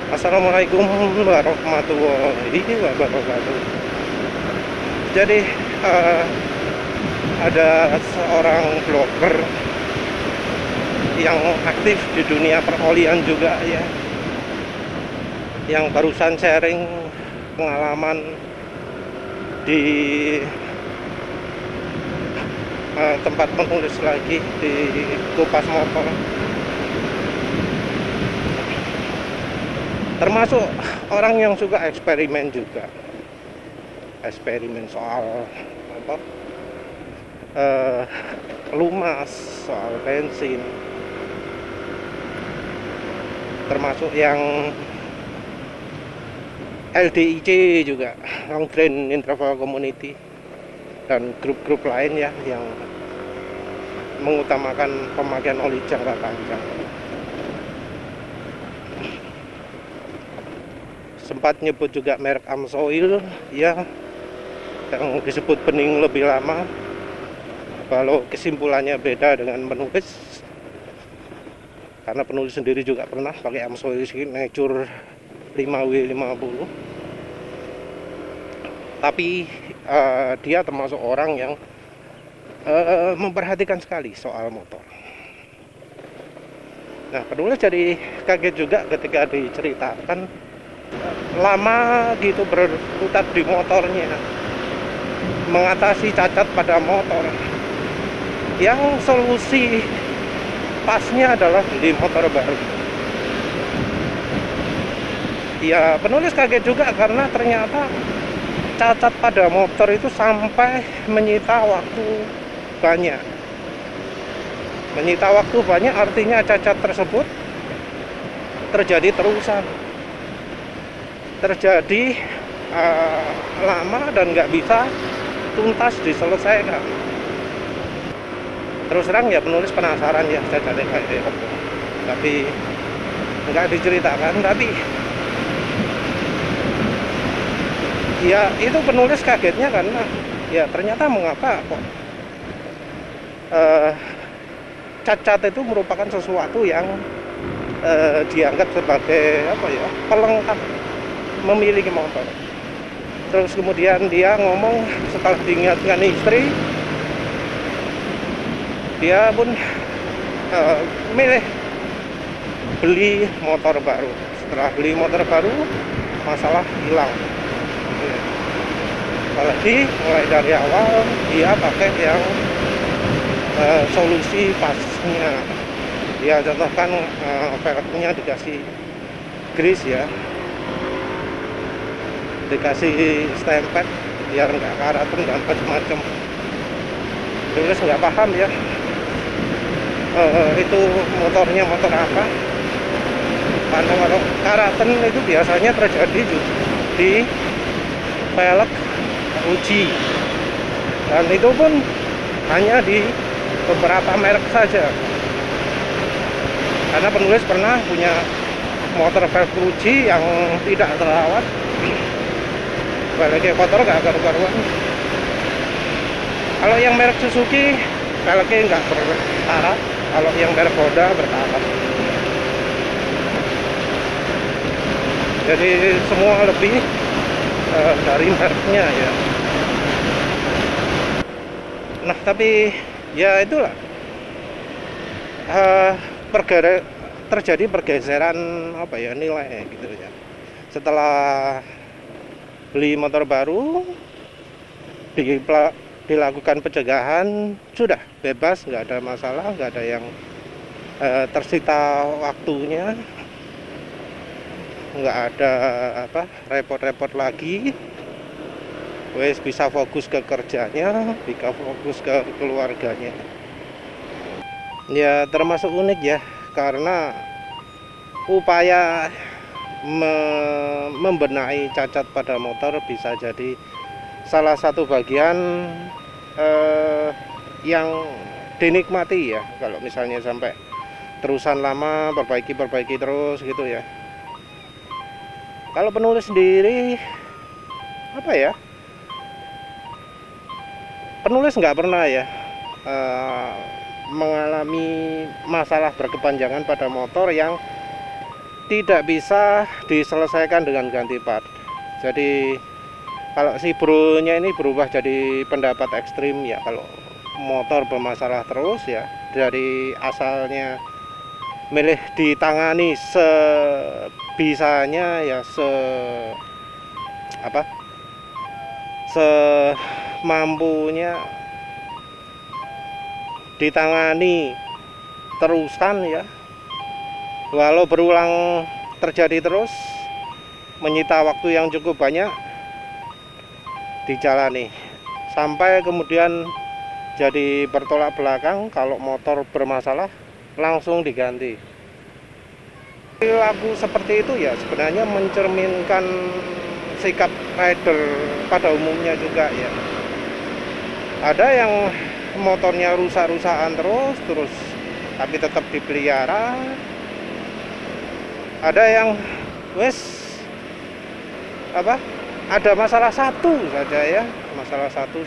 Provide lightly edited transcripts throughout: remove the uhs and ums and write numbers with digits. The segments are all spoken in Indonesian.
Assalamualaikum warahmatullahi wabarakatuh. Jadi ada seorang blogger yang aktif di dunia perolian juga ya, yang barusan sharing pengalaman di tempat penulis lagi di Kupas Motor. Termasuk orang yang suka eksperimen juga, eksperimen soal apa, lumas, soal bensin, termasuk yang LDIC juga, Long Drain Interval Community, dan grup-grup lain ya yang mengutamakan pemakaian oli jangka panjang. Sempat nyebut juga merek Amsoil ya, yang disebut bening lebih lama, walau kesimpulannya beda dengan penulis, karena penulis sendiri juga pernah pakai Amsoil Signature 5W50. Tapi dia termasuk orang yang memperhatikan sekali soal motor. Nah, penulis jadi kaget juga ketika diceritakan lama gitu berkutat di motornya, mengatasi cacat pada motor, yang solusi pasnya adalah beli motor baru. Ya, penulis kaget juga karena ternyata cacat pada motor itu sampai menyita waktu banyak. Menyita waktu banyak artinya cacat tersebut terjadi terusan, terjadi lama dan nggak bisa tuntas diselesaikan. Terus terang ya penulis penasaran ya cacatnya kayak apa, tapi nggak diceritakan. Tapi ya itu penulis kagetnya karena ya ternyata mengapa kok cacat itu merupakan sesuatu yang dianggap sebagai apa ya, pelengkap memiliki motor. Terus kemudian dia ngomong setelah diingatkan istri, dia pun milih beli motor baru. Setelah beli motor baru, masalah hilang. Apalagi mulai dari awal dia pakai yang solusi pasnya. Dia contohkan velgnya dikasih grease ya, dikasih stempel biar nggak karaten dan macam-macam. Terus nggak paham ya itu motornya motor apa, karena kalau karaten itu biasanya terjadi di velg uji, dan itu pun hanya di beberapa merek saja. Karena penulis pernah punya motor velg uji yang tidak terawat, velgnya kotor gak karu-karuan. Kalau yang merek Suzuki velgnya nggak berkarat, kalau yang merek Honda berkarat. Jadi semua lebih dari mereknya ya. Nah, tapi ya itulah terjadi pergeseran apa ya, nilai gitu ya. Setelah beli motor baru, dilakukan pencegahan, sudah bebas, nggak ada masalah, nggak ada yang tersita waktunya, nggak ada apa repot-repot lagi. Wes bisa fokus ke kerjanya, bisa fokus ke keluarganya. Ya termasuk unik ya, karena upaya membenahi cacat pada motor bisa jadi salah satu bagian yang dinikmati ya, kalau misalnya sampai terusan lama perbaiki terus gitu ya. Kalau penulis sendiri apa ya, penulis nggak pernah ya mengalami masalah berkepanjangan pada motor yang tidak bisa diselesaikan dengan ganti part. Jadi kalau si bronya ini berubah jadi pendapat ekstrim ya, kalau motor bermasalah terus ya, dari asalnya milih ditangani sebisanya ya, semampunya ditangani terusan ya, walau berulang terjadi terus, menyita waktu yang cukup banyak, dijalani sampai kemudian jadi bertolak belakang. Kalau motor bermasalah langsung diganti. Perilaku seperti itu ya sebenarnya mencerminkan sikap rider pada umumnya juga ya. Ada yang motornya rusak-rusakan terus tapi tetap dipelihara. Ada yang ada masalah satu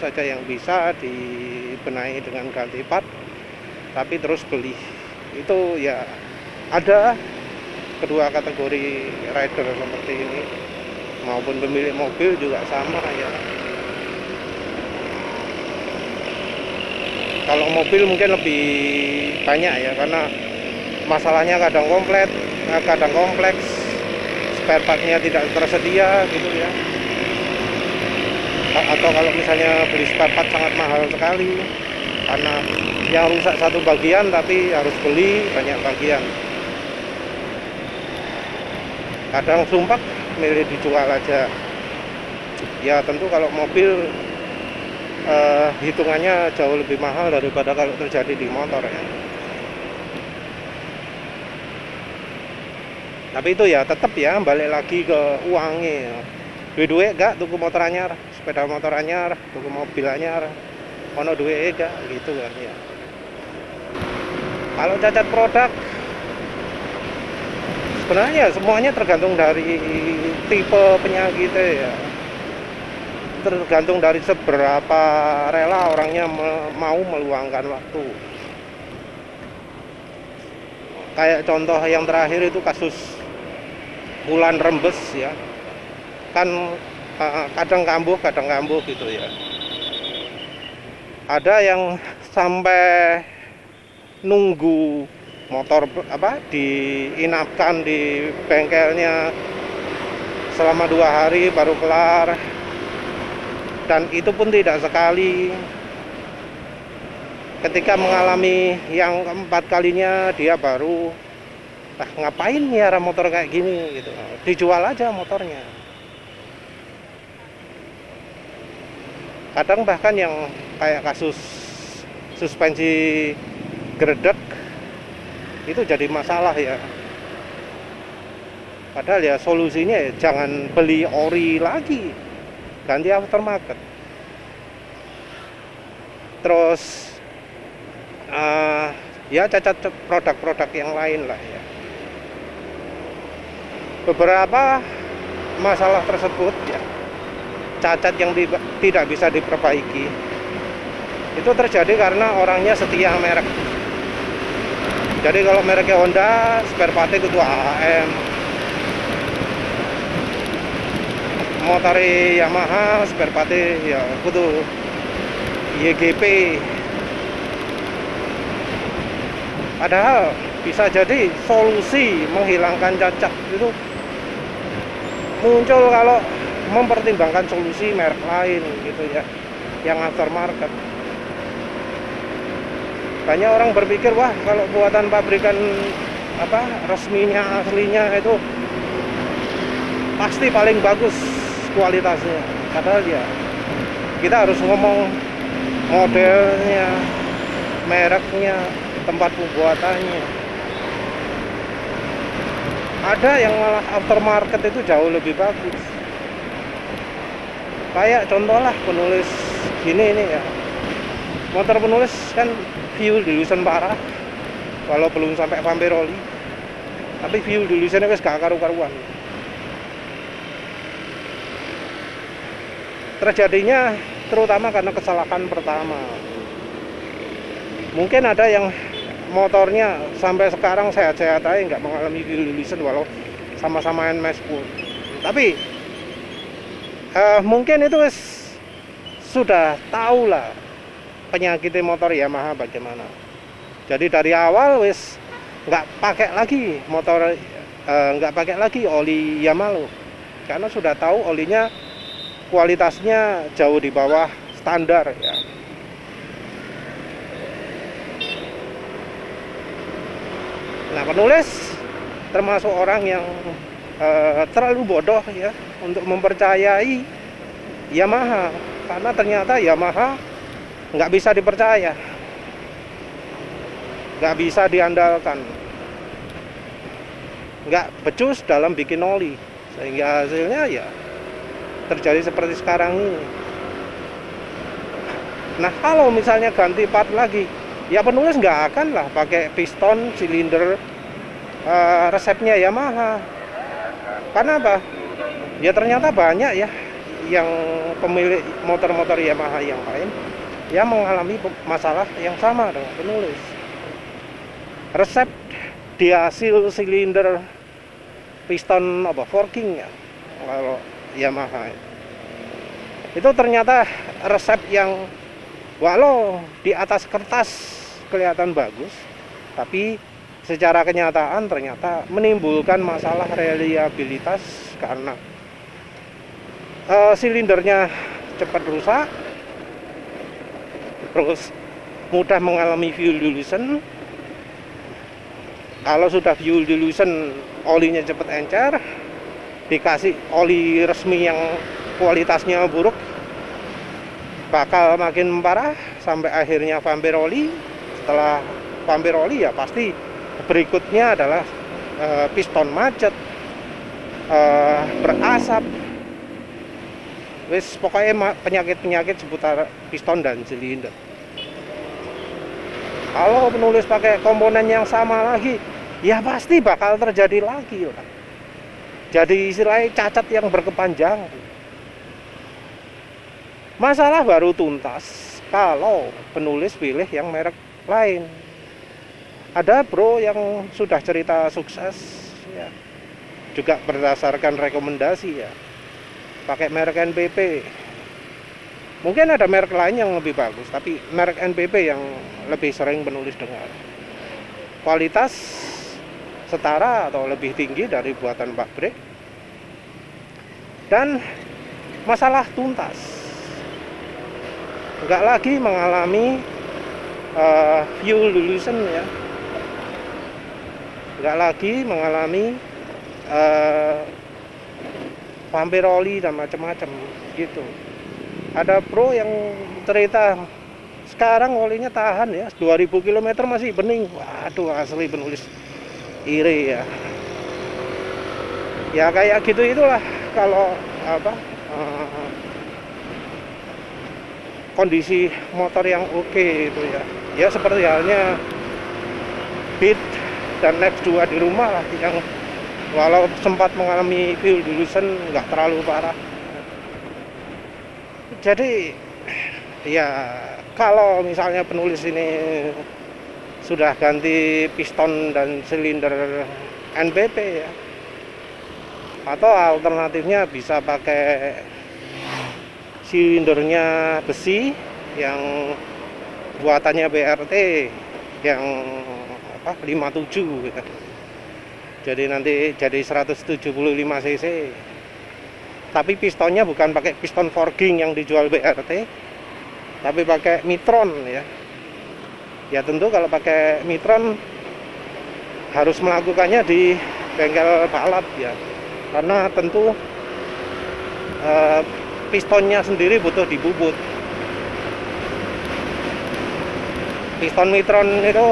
saja yang bisa dibenahi dengan ganti part, tapi terus beli. Itu ya ada kedua kategori rider seperti ini, maupun pemilik mobil juga sama ya. Kalau mobil mungkin lebih banyak ya, karena masalahnya kadang kompleks, spare partnya tidak tersedia gitu ya. Atau kalau misalnya beli spare part sangat mahal sekali, karena yang rusak satu bagian tapi harus beli banyak bagian. Kadang sumpah milih dijual aja. Ya tentu kalau mobil hitungannya jauh lebih mahal daripada kalau terjadi di motor ya. Tapi itu ya tetap ya balik lagi ke uangnya ya. Duit gak tuku motor anyar, sepeda motor anyar, tuku mobil anyar, ono duit gak gitu kan ya. Kalau cacat produk sebenarnya semuanya tergantung dari tipe penyakitnya ya, tergantung dari seberapa rela orangnya mau meluangkan waktu. Kayak contoh yang terakhir itu kasus bulan rembes ya, kan kadang kambuh gitu ya. Ada yang sampai nunggu motor diinapkan di bengkelnya selama 2 hari baru kelar, dan itu pun tidak sekali. Ketika mengalami yang keempat kalinya dia baru ngapain miara motor kayak gini gitu, dijual aja motornya. Kadang bahkan yang kayak kasus suspensi gredek itu jadi masalah ya. Padahal ya solusinya ya jangan beli ori lagi, ganti aftermarket. Terus ya cacat produk-produk yang lain lah ya. Beberapa masalah tersebut ya, cacat yang tidak bisa diperbaiki, itu terjadi karena orangnya setia merek. Jadi kalau mereknya Honda, spare partnya itu AHM. Motor Yamaha, spare partnya ya itu YGP. Padahal bisa jadi solusi menghilangkan cacat itu muncul kalau mempertimbangkan solusi merek lain gitu ya, yang aftermarket. Banyak orang berpikir wah kalau buatan pabrikan resminya aslinya itu pasti paling bagus kualitasnya. Padahal ya kita harus ngomong modelnya, mereknya, tempat pembuatannya. Ada yang malah aftermarket itu jauh lebih bagus. Kayak contoh lah penulis gini ini ya, motor penulis kan fuel dilution parah, walau belum sampai Vampiroli, tapi fuel dilutionnya wis gak karu-karuan. Terjadinya terutama karena kesalahan pertama. Mungkin ada yang motornya sampai sekarang sehat-sehat aja, nggak mengalami fuel dilution, walau sama-sama NMAX 10. Tapi mungkin itu sudah tahu lah penyakit motor Yamaha bagaimana. Jadi dari awal nggak pakai lagi motor, nggak pakai lagi oli Yamaha, karena sudah tahu olinya kualitasnya jauh di bawah standar ya. Nah, penulis termasuk orang yang terlalu bodoh ya untuk mempercayai Yamaha, karena ternyata Yamaha nggak bisa dipercaya, nggak bisa diandalkan, nggak becus dalam bikin oli, sehingga hasilnya ya terjadi seperti sekarang ini. Nah, kalau misalnya ganti part lagi, ya penulis nggak akan lah pakai piston silinder resepnya Yamaha. Karena apa? Ya ternyata banyak ya yang pemilik motor-motor Yamaha yang lain yang mengalami masalah yang sama dengan penulis. Resep di hasil silinder piston forking ya, kalau Yamaha itu ternyata resep yang walau di atas kertas kelihatan bagus, tapi secara kenyataan ternyata menimbulkan masalah reliabilitas karena silindernya cepat rusak, terus mudah mengalami fuel dilution. Kalau sudah fuel dilution, olinya cepat encer, dikasih oli resmi yang kualitasnya buruk, bakal makin parah sampai akhirnya vampir oli. Setelah vampir oli ya pasti berikutnya adalah piston macet, berasap, pokoknya penyakit-penyakit seputar piston dan silinder. Kalau penulis pakai komponen yang sama lagi, ya pasti bakal terjadi lagi lah. Jadi istilahnya cacat yang berkepanjangan. Masalah baru tuntas kalau penulis pilih yang merek lain. Ada bro yang sudah cerita sukses ya, juga berdasarkan rekomendasi ya, pakai merek NPP. Mungkin ada merek lain yang lebih bagus, tapi merek NPP yang lebih sering penulis dengar. Kualitas setara atau lebih tinggi dari buatan pabrik, dan masalah tuntas. Enggak lagi mengalami fuel dilution ya, enggak lagi mengalami vampir oli dan macam-macam gitu. Ada pro yang cerita sekarang olinya tahan ya 2000 km masih bening. Waduh, asli penulis iri ya. Ya kayak gitu itulah kalau kondisi motor yang oke itu ya. Ya seperti halnya Beat dan Next 2 di rumah lah, yang walau sempat mengalami fuel dilution nggak terlalu parah. Jadi ya kalau misalnya penulis ini sudah ganti piston dan silinder NPP ya, atau alternatifnya bisa pakai silindernya besi yang buatannya BRT yang 57 gitu. Jadi nanti jadi 175 cc. Tapi pistonnya bukan pakai piston forging yang dijual BRT, tapi pakai Mitron ya. Ya tentu kalau pakai Mitron harus melakukannya di bengkel balap ya, karena tentu pistonnya sendiri butuh dibubut. Piston Mitron itu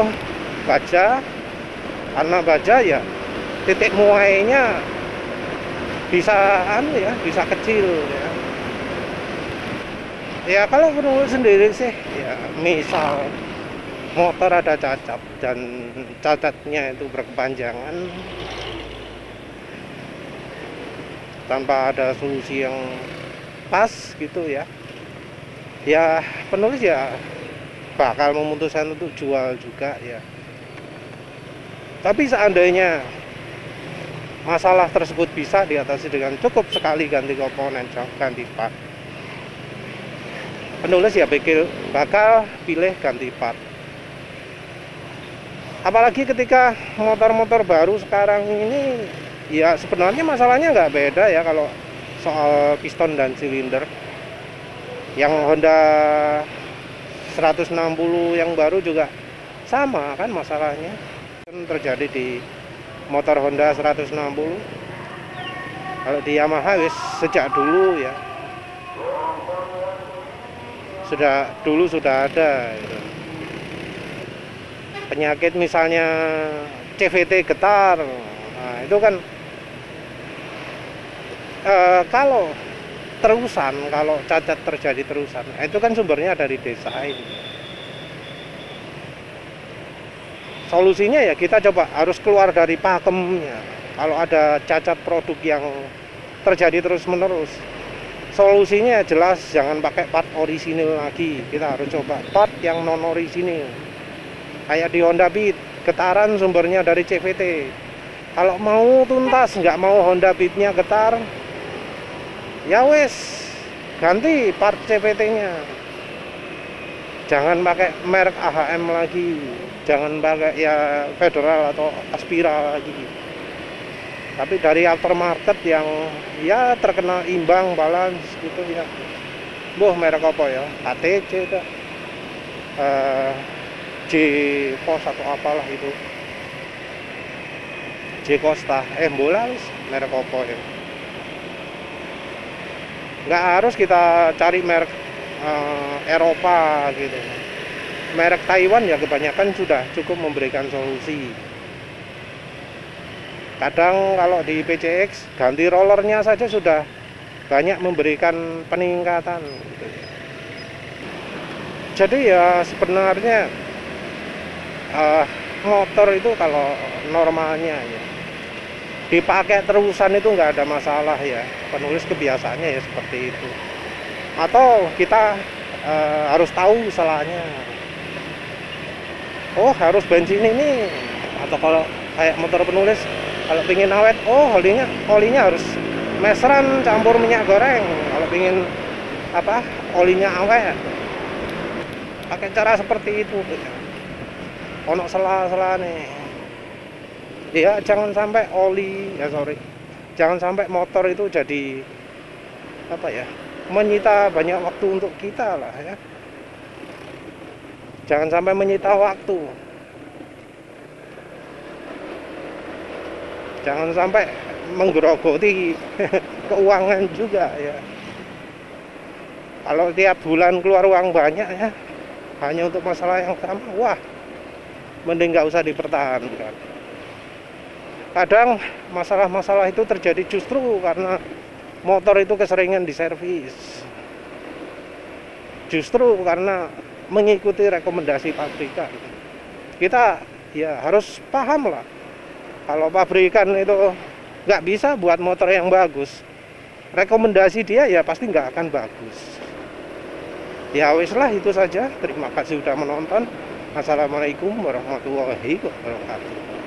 baja, karena baja ya titik muainya bisa bisa kecil ya. Ya kalau penulis sendiri sih ya, misal motor ada cacat dan cacatnya itu berkepanjangan tanpa ada solusi yang pas gitu ya, ya penulis ya bakal memutuskan untuk jual juga ya. Tapi seandainya masalah tersebut bisa diatasi dengan cukup sekali ganti komponen, ganti part. Penulis ya bakal pilih ganti part. Apalagi ketika motor-motor baru sekarang ini, ya sebenarnya masalahnya nggak beda ya kalau soal piston dan silinder. Yang Honda 160 yang baru juga sama kan masalahnya. Terjadi di motor Honda 160. Kalau di Yamaha wis sejak dulu ya. Sudah ada gitu. Penyakit misalnya CVT getar. Nah, itu kan kalau cacat terjadi terusan, itu kan sumbernya dari desain. Solusinya ya kita coba harus keluar dari pakemnya. Kalau ada cacat produk yang terjadi terus-menerus, solusinya jelas jangan pakai part orisinil lagi. Kita harus coba part yang non orisinil. Kayak di Honda Beat, getaran sumbernya dari CVT. Kalau mau tuntas, nggak mau Honda Beat-nya getar, ya wes ganti part CVT-nya. Jangan pakai merek AHM lagi, jangan pakai ya Federal atau Aspira lagi. Tapi dari aftermarket yang ya terkenal imbang, balance gitu ya. Merek apa ya? ATC dah. J-Post atau apalah itu. J-Costa, bola wis merek apa ya. Nggak harus kita cari merek Eropa gitu. Merek Taiwan ya kebanyakan sudah cukup memberikan solusi. Kadang kalau di PCX ganti rollernya saja sudah banyak memberikan peningkatan gitu. Jadi ya sebenarnya motor itu kalau normalnya ya dipakai terusan itu nggak ada masalah ya. Penulis kebiasaannya ya seperti itu. Atau kita harus tahu salahnya. Oh harus bensin ini. Atau kalau kayak motor penulis kalau pingin awet, olinya harus meseran campur minyak goreng. Kalau pingin olinya awet, pakai cara seperti itu. Ono sela-sela nih. Ya jangan sampai jangan sampai motor itu jadi menyita banyak waktu untuk kita lah ya. Jangan sampai menyita waktu. Jangan sampai menggerogoti keuangan juga ya. Kalau tiap bulan keluar uang banyak ya, hanya untuk masalah yang sama, wah, mending nggak usah dipertahankan. Kadang masalah-masalah itu terjadi justru karena motor itu keseringan diservis. Justru karena mengikuti rekomendasi pabrikan. Kita ya harus paham lah. Kalau pabrikan itu nggak bisa buat motor yang bagus, rekomendasi dia ya pasti nggak akan bagus. Ya wis lah itu saja. Terima kasih sudah menonton. Assalamualaikum warahmatullahi wabarakatuh.